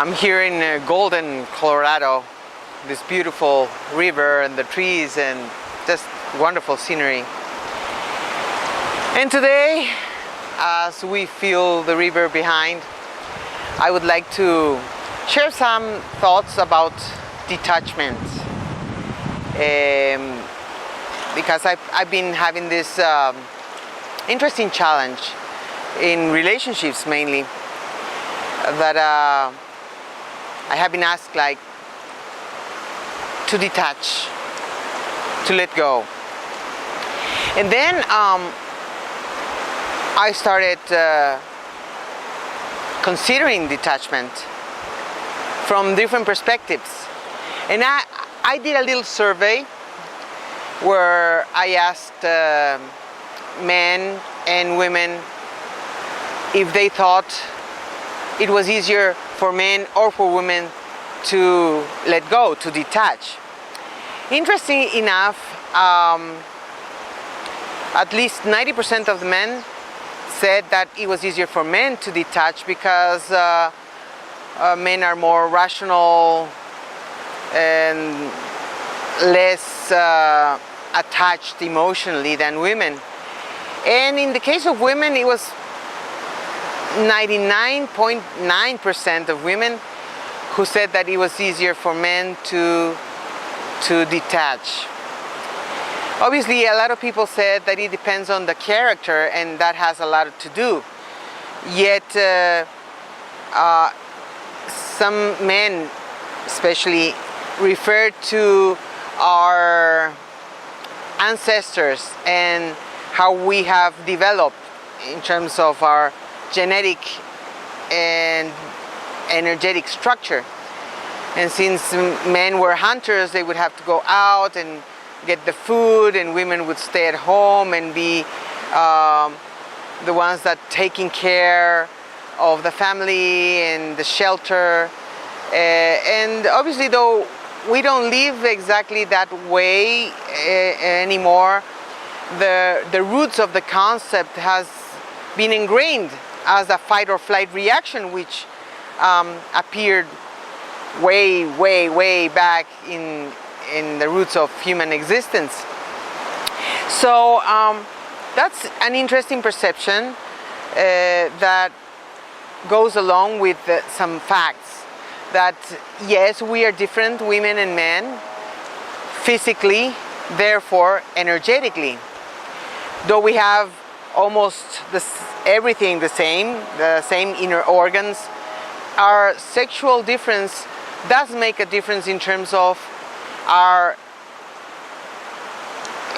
I'm here in Golden, Colorado, this beautiful river and the trees and just wonderful scenery. And today, as we feel the river behind, I would like to share some thoughts about detachment. Because I've been having this interesting challenge in relationships mainly, that I have been asked like to detach, to let go. And then I started considering detachment from different perspectives. And I did a little survey where I asked men and women if they thought it was easier for men or for women to let go, to detach. Interesting enough, at least 90% of the men said that it was easier for men to detach because men are more rational and less attached emotionally than women. And in the case of women, it was 99.9% of women who said that it was easier for men to detach. Obviously, a lot of people said that it depends on the character, and that has a lot to do. Yet, some men especially refer to our ancestors and how we have developed in terms of our genetic and energetic structure. And since men were hunters, they would have to go out and get the food, and women would stay at home and be the ones that taking care of the family and the shelter. And obviously, though we don't live exactly that way anymore, the roots of the concept has been ingrained as a fight or flight reaction, which appeared way back in the roots of human existence. So that's an interesting perception that goes along with some facts that yes, we are different, women and men, physically, therefore energetically. Though we have almost everything the same inner organs, our sexual difference does make a difference in terms of our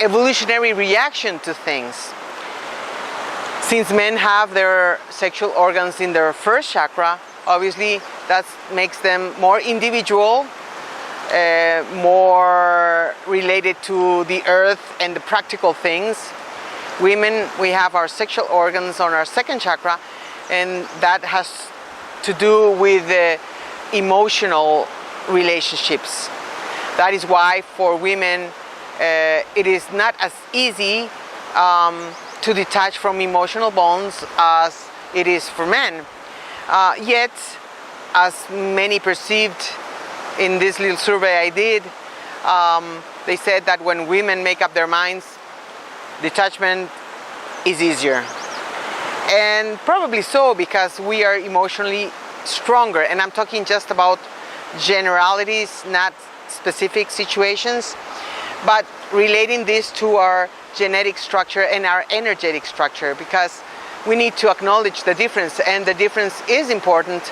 evolutionary reaction to things. Since men have their sexual organs in their first chakra, obviously that makes them more individual, more related to the earth and the practical things. Women, we have our sexual organs on our second chakra, and that has to do with emotional relationships. That is why for women it is not as easy to detach from emotional bonds as it is for men. Yet, as many perceived in this little survey I did, they said that when women make up their minds, detachment is easier. And probably so, because we are emotionally stronger. And I'm talking just about generalities, not specific situations, but relating this to our genetic structure and our energetic structure, because we need to acknowledge the difference, and the difference is important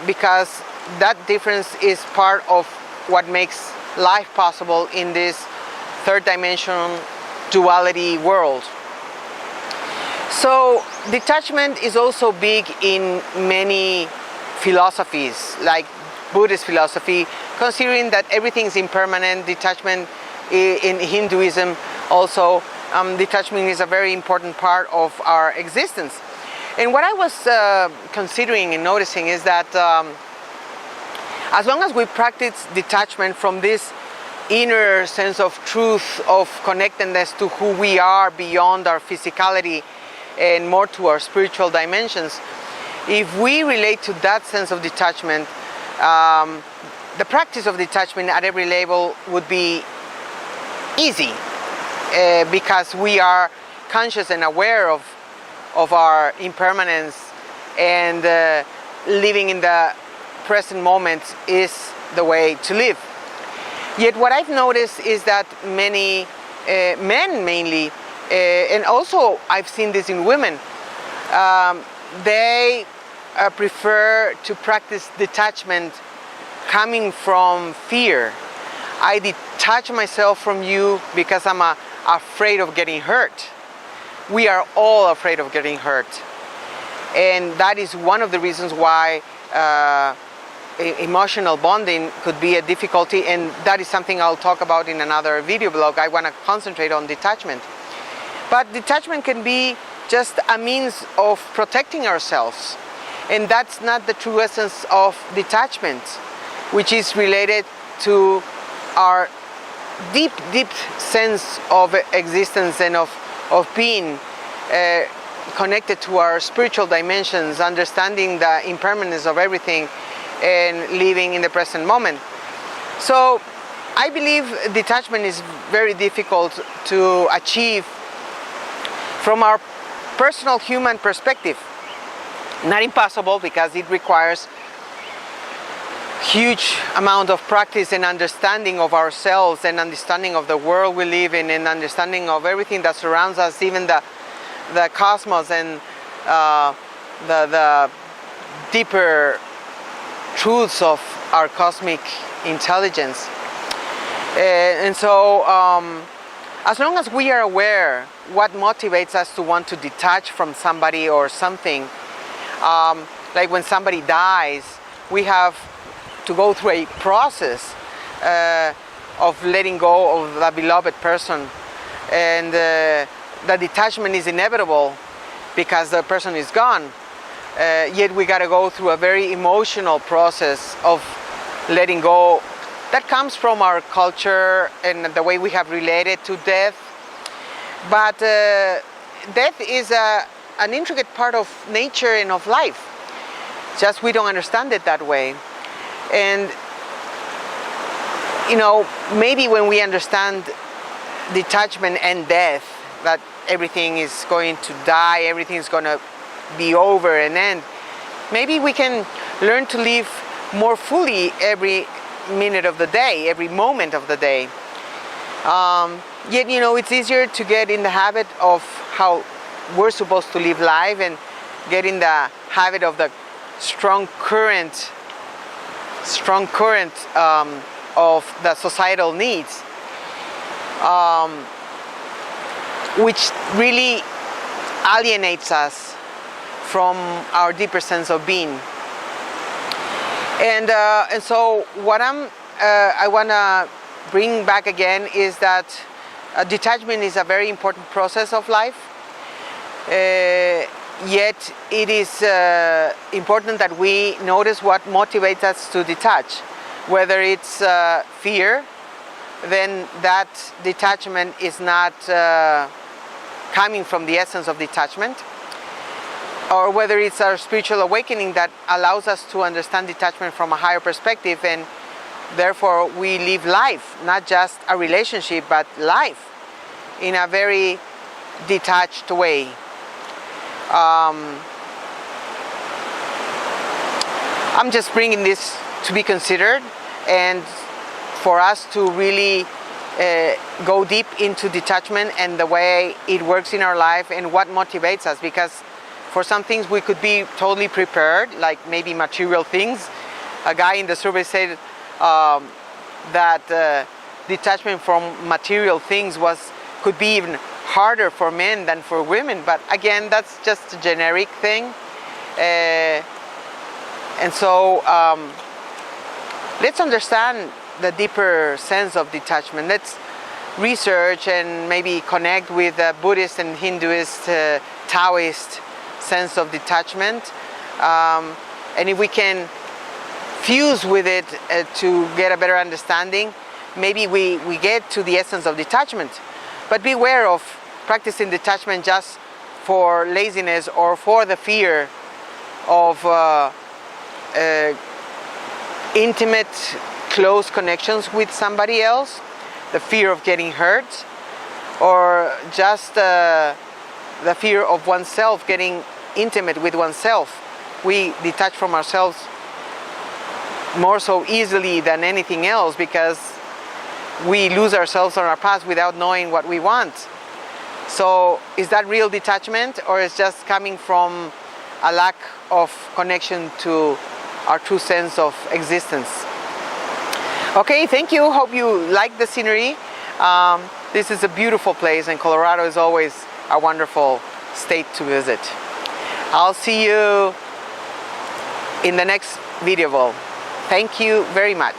because that difference is part of what makes life possible in this third dimension duality world. So detachment is also big in many philosophies, like Buddhist philosophy, considering that everything is impermanent. Detachment in Hinduism also, detachment is a very important part of our existence. And what I was considering and noticing is that as long as we practice detachment from this inner sense of truth, of connectedness to who we are beyond our physicality and more to our spiritual dimensions, If we relate to that sense of detachment, the practice of detachment at every level would be easy, because we are conscious and aware of our impermanence, and living in the present moment is the way to live. Yet what I've noticed is that many men mainly, and also I've seen this in women, they prefer to practice detachment coming from fear. I detach myself from you because I'm afraid of getting hurt. We are all afraid of getting hurt. And that is one of the reasons why emotional bonding could be a difficulty, and that is something I'll talk about in another video blog. I want to concentrate on detachment. But detachment can be just a means of protecting ourselves, and that's not the true essence of detachment, which is related to our deep sense of existence and of being connected to our spiritual dimensions, understanding the impermanence of everything, and living in the present moment. So I believe detachment is very difficult to achieve from our personal human perspective. Not impossible, because it requires huge amount of practice and understanding of ourselves, and understanding of the world we live in, and understanding of everything that surrounds us, even the cosmos, and the deeper truths of our cosmic intelligence. And so as long as we are aware what motivates us to want to detach from somebody or something, like when somebody dies, we have to go through a process of letting go of the beloved person, and the detachment is inevitable because the person is gone. Yet we got to go through a very emotional process of letting go that comes from our culture and the way we have related to death. But death is an intricate part of nature and of life. Just we don't understand it that way. And you know, maybe when we understand detachment and death, that everything is going to die, everything is going to be over and end, maybe we can learn to live more fully every minute of the day, every moment of the day. Yet, you know, it's easier to get in the habit of how we're supposed to live life, and get in the habit of the strong current of the societal needs, which really alienates us from our deeper sense of being. And so what I want to bring back again is that detachment is a very important process of life. Yet it is important that we notice what motivates us to detach. Whether it's fear, then that detachment is not coming from the essence of detachment. Or whether it's our spiritual awakening that allows us to understand detachment from a higher perspective, and therefore we live life, not just a relationship, but life in a very detached way. I'm just bringing this to be considered, and for us to really go deep into detachment and the way it works in our life and what motivates us. Because for some things we could be totally prepared, like maybe material things. A guy in the survey said that detachment from material things could be even harder for men than for women. But again, that's just a generic thing. And so let's understand the deeper sense of detachment. Let's research and maybe connect with the Buddhist and Hinduist, Taoist sense of detachment. And if we can fuse with it to get a better understanding, maybe we get to the essence of detachment. But beware of practicing detachment just for laziness or for the fear of intimate, close connections with somebody else, the fear of getting hurt, or just the fear of oneself, getting intimate with oneself. We detach from ourselves more so easily than anything else because we lose ourselves on our path without knowing what we want. So is that real detachment, or is just coming from a lack of connection to our true sense of existence? Okay, thank you. Hope you like the scenery. This is a beautiful place, and Colorado is always a wonderful state to visit. I'll see you in the next video. Thank you very much.